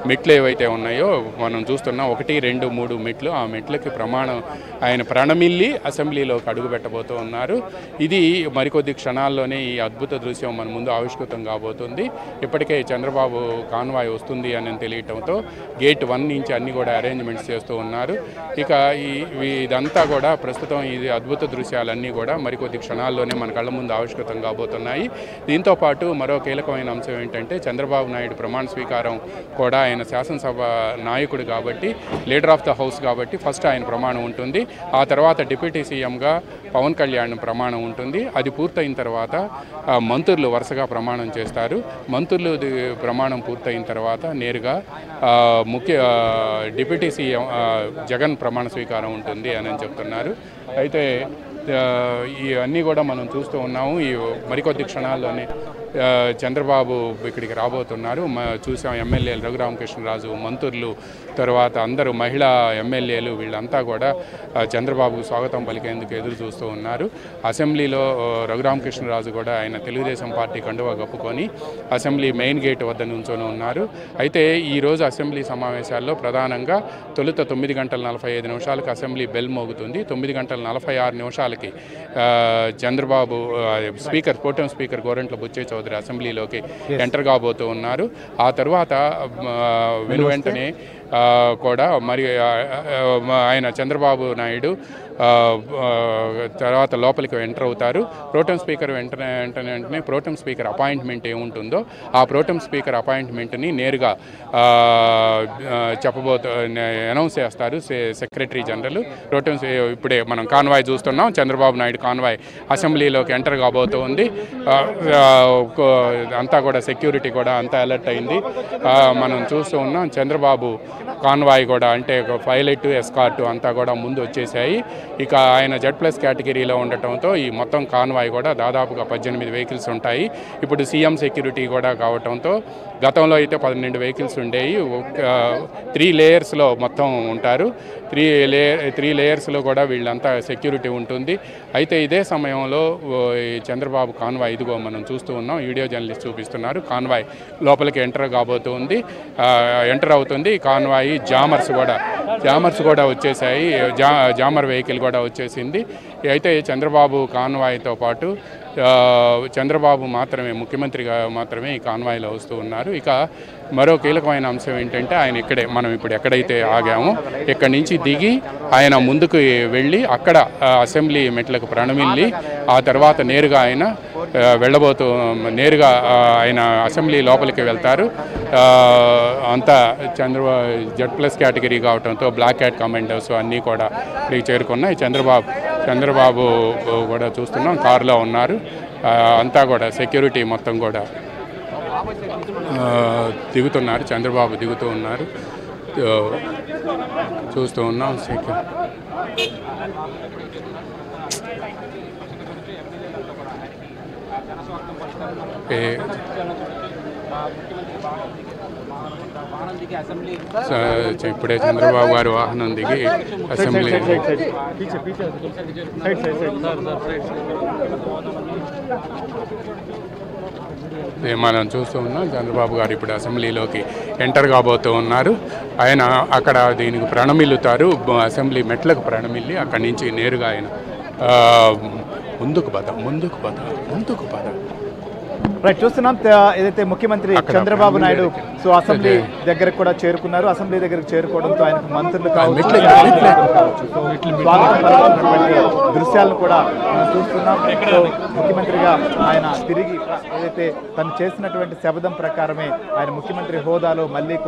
మెట్లు ఏవైతే ఉన్నాయో మనం చూస్తున్నాం 1, 2, 3 మెట్లు. ఆ మెట్లకి ఆయన ప్రణమిల్లి అసెంబ్లీలోకి అడుగు పెట్టబోతూ ఉన్నారు. ఇది మరికొద్ది క్షణాల్లోనే ఈ అద్భుత దృశ్యం మన ముందు ఆవిష్కృతం కాబోతుంది. ఇప్పటికే చంద్రబాబు కాన్వాయ్ వస్తుంది అని తెలియటంతో గేట్ 1 నుంచి అన్ని కూడా అరేంజ్మెంట్స్ చేస్తూ ఉన్నారు. ఇక ఇదంతా కూడా ప్రస్తుతం ఇది అద్భుత దృశ్యాలన్నీ కూడా మరికొద్ది క్షణాల్లోనే మన కళ్ళ ముందు ఆవిష్కృతం కాబోతున్నాయి. దీంతో పాటు మరో కీలకమైన అంశం ఏంటంటే చంద్రబాబు నాయుడు ప్రమాణ స్వీకారం కూడా ఆయన శాసనసభ నాయకుడు కాబట్టి, లీడర్ ఆఫ్ ద హౌస్ కాబట్టి ఫస్ట్ ఆయన ప్రమాణం ఉంటుంది. ఆ తర్వాత డిప్యూటీ సీఎంగా పవన్ కళ్యాణ్ ప్రమాణం ఉంటుంది. అది పూర్తయిన తర్వాత మంత్రులు వరుసగా ప్రమాణం చేస్తారు. మంత్రులు ప్రమాణం పూర్తయిన తర్వాత నేరుగా డిప్యూటీ సీఎం జగన్ ప్రమాణ స్వీకారం ఉంటుంది అని చెప్తున్నారు. అయితే ఇవన్నీ కూడా మనం చూస్తూ ఉన్నాము. ఈ మరికొద్ది క్షణాల్లోనే చంద్రబాబు ఇక్కడికి రాబోతున్నారు. చూసాం ఎమ్మెల్యేలు రఘురామకృష్ణరాజు, మంత్రులు, తర్వాత అందరూ మహిళా ఎమ్మెల్యేలు వీళ్ళంతా కూడా చంద్రబాబుకు స్వాగతం పలికేందుకు ఎదురు చూస్తూ ఉన్నారు. అసెంబ్లీలో రఘురామకృష్ణరాజు కూడా ఆయన తెలుగుదేశం పార్టీ కండువా కప్పుకొని అసెంబ్లీ మెయిన్ గేట్ వద్ద నుంచొని ఉన్నారు. అయితే ఈరోజు అసెంబ్లీ సమావేశాల్లో ప్రధానంగా తొలుత 9:45 అసెంబ్లీ బెల్ మోగుతుంది. 9:46 చంద్రబాబు ప్రోటెం స్పీకర్ గోరంట్ల బుచ్చయ్య చౌదరి అసెంబ్లీలోకి ఎంటర్ కాబోతూ ఉన్నారు. ఆ తర్వాత వెంటనే కూడా మరి ఆయన చంద్రబాబు నాయుడు తర్వాత లోపలికి ఎంటర్ అవుతారు. ప్రోటెం స్పీకర్ వెంటనే ప్రోటెం స్పీకర్ అపాయింట్మెంట్ ఏముంటుందో ఆ ప్రోటెం స్పీకర్ అపాయింట్మెంట్ని నేరుగా అనౌన్స్ చేస్తారు సెక్రటరీ జనరల్. ఇప్పుడే మనం కాన్వాయ్ చూస్తున్నాం. చంద్రబాబు నాయుడు కాన్వాయ్ అసెంబ్లీలోకి ఎంటర్ కాబోతూ ఉంది. అంతా కూడా సెక్యూరిటీ కూడా అంతా అలర్ట్ అయింది. మనం చూస్తూ ఉన్నాం. చంద్రబాబు కాన్వాయ్ కూడా అంటే పైలట్, ఎస్కార్ట్ అంతా కూడా ముందు వచ్చేసాయి. ఇక ఆయన Z+ కేటగిరీలో ఉండటంతో ఈ మొత్తం కాన్వాయ్ కూడా దాదాపుగా 18 వెహికల్స్ ఉంటాయి. ఇప్పుడు సీఎం సెక్యూరిటీ కూడా కావటంతో గతంలో అయితే 12 వెహికల్స్ ఉండేవి. 3 లేయర్స్లో మొత్తం ఉంటారు. 3 లేయర్స్లో కూడా వీళ్ళంతా సెక్యూరిటీ ఉంటుంది. అయితే ఇదే సమయంలో చంద్రబాబు కాన్వాయ్ ఇదిగో మనం చూస్తూ ఉన్నాం. వీడియో జర్నలిస్ట్ చూపిస్తున్నారు. కాన్వాయ్ లోపలికి ఎంటర్ అవుతుంది. కాన్వాయ్ జామర్స్ కూడా వచ్చేసాయి. జామర్ వెహికల్ కూడా వచ్చేసింది. అయితే చంద్రబాబు కాన్వాయ్తో పాటు చంద్రబాబు ముఖ్యమంత్రిగా మాత్రమే ఈ కాన్వాయ్లో వస్తూ ఉన్నారు. ఇక మరో కీలకమైన అంశం ఏంటంటే మనం ఇప్పుడు ఎక్కడైతే ఆగామో ఇక్కడి నుంచి దిగి ఆయన ముందుకు వెళ్ళి అక్కడ అసెంబ్లీ మెట్లకు ప్రణమిల్లి ఆ తర్వాత నేరుగా ఆయన ఆయన అసెంబ్లీ లోపలికి వెళ్తారు. అంతా Z+ కేటగిరీ కావడంతో బ్లాక్ క్యాట్ కమాండోస్ అన్నీ కూడా ఇక్కడికి చేరుకున్నాయి. చంద్రబాబు కూడా చూస్తున్నాం కారులో ఉన్నారు. అంతా కూడా సెక్యూరిటీ మొత్తం కూడా దిగుతున్నారు. చంద్రబాబు దిగుతూ ఉన్నారు. చూస్తూ ఉన్నాం. ఇప్పుడే చంద్రబాబు గారు వాహనం దిగి అసెంబ్లీ మనం చూస్తూ ఉన్నాం. చంద్రబాబు గారు ఇప్పుడు అసెంబ్లీలోకి ఎంటర్ కాబోతూ ఉన్నారు. ఆయన అక్కడ దీనికి ప్రణమిల్లుతారు. అసెంబ్లీ మెట్లకు ప్రణమిల్లి అక్కడి నుంచి నేరుగా ఆయన ముందుకు పద రైట్ చూస్తున్నాం. ఏదైతే ముఖ్యమంత్రి చంద్రబాబు నాయుడు అసెంబ్లీ దగ్గరకు కూడా చేరుకున్నారు. అసెంబ్లీ దగ్గరకు చేరుకోవడంతో ఆయనకు మంత్రులు కావచ్చు, దృశ్యాలను కూడా మనం చూస్తున్నాం. ముఖ్యమంత్రిగా ఆయన తిరిగి ఏదైతే తను చేసినటువంటి శపథం ప్రకారమే ఆయన ముఖ్యమంత్రి హోదాలో మళ్ళీ